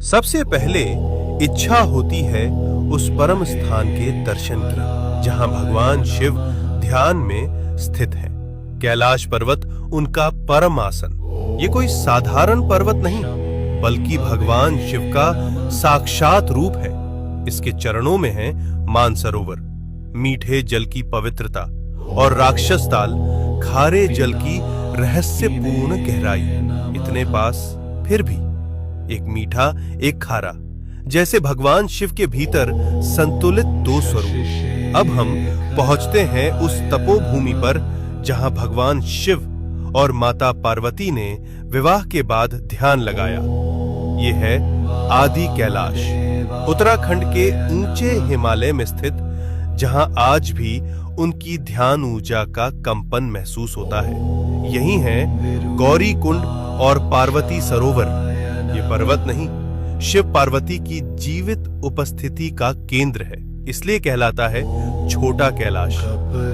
सबसे पहले इच्छा होती है उस परम स्थान के दर्शन की जहां भगवान शिव ध्यान में स्थित है। कैलाश पर्वत उनका परम आसन। ये कोई साधारण पर्वत नहीं बल्कि भगवान शिव का साक्षात रूप है। इसके चरणों में है मानसरोवर, मीठे जल की पवित्रता, और राक्षस ताल, खारे जल की रहस्यपूर्ण गहराई। इतने पास फिर भी एक मीठा एक खारा, जैसे भगवान शिव के भीतर संतुलित दो स्वरूप। अब हम पहुंचते हैं उस तपोभूमि पर जहां भगवान शिव और माता पार्वती ने विवाह के बाद ध्यान लगाया। ये है आदि कैलाश, उत्तराखंड के ऊंचे हिमालय में स्थित, जहां आज भी उनकी ध्यान ऊर्जा का कंपन महसूस होता है। यही है गौरी कुंड और पार्वती सरोवर। ये पर्वत नहीं, शिव पार्वती की जीवित उपस्थिति का केंद्र है, इसलिए कहलाता है छोटा कैलाश।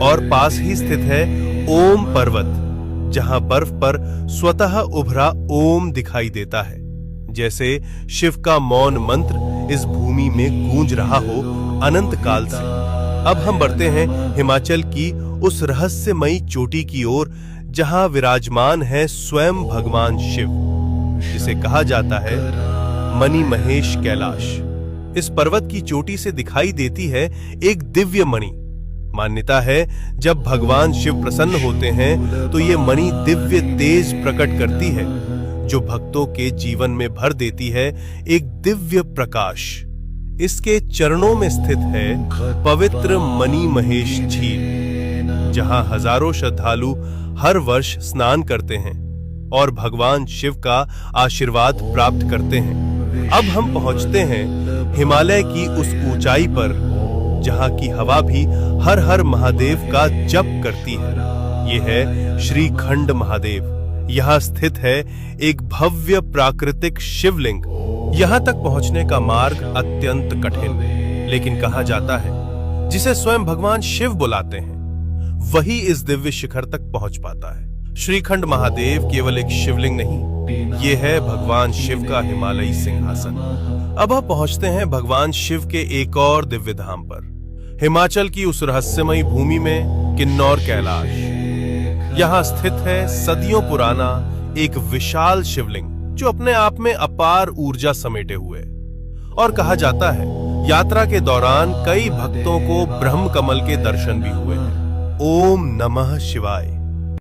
और पास ही स्थित है ओम पर्वत, जहां बर्फ पर स्वतः उभरा ओम दिखाई देता है, जैसे शिव का मौन मंत्र इस भूमि में गूंज रहा हो अनंत काल से। अब हम बढ़ते हैं हिमाचल की उस रहस्यमयी चोटी की ओर जहां विराजमान है स्वयं भगवान शिव, जिसे कहा जाता है मणि महेश कैलाश। इस पर्वत की चोटी से दिखाई देती है एक दिव्य मणि। मान्यता है जब भगवान शिव प्रसन्न होते हैं तो ये मणि दिव्य तेज प्रकट करती है, जो भक्तों के जीवन में भर देती है एक दिव्य प्रकाश। इसके चरणों में स्थित है पवित्र मणि महेश झील, जहां हजारों श्रद्धालु हर वर्ष स्नान करते हैं और भगवान शिव का आशीर्वाद प्राप्त करते हैं। अब हम पहुंचते हैं हिमालय की उस ऊंचाई पर जहां की हवा भी हर हर महादेव का जप करती है। यह है श्रीखंड महादेव। यहाँ स्थित है एक भव्य प्राकृतिक शिवलिंग। यहाँ तक पहुंचने का मार्ग अत्यंत कठिन, लेकिन कहा जाता है जिसे स्वयं भगवान शिव बुलाते हैं वही इस दिव्य शिखर तक पहुंच पाता है। श्रीखंड महादेव केवल एक शिवलिंग नहीं, ये है भगवान शिव का हिमालयी सिंहासन। अब हम पहुंचते हैं भगवान शिव के एक और दिव्य धाम पर, हिमाचल की उस रहस्यमयी भूमि में किन्नौर कैलाश। यहाँ स्थित है सदियों पुराना एक विशाल शिवलिंग, जो अपने आप में अपार ऊर्जा समेटे हुए। और कहा जाता है यात्रा के दौरान कई भक्तों को ब्रह्म कमल के दर्शन भी हुए हैं। ओम नमः शिवाय।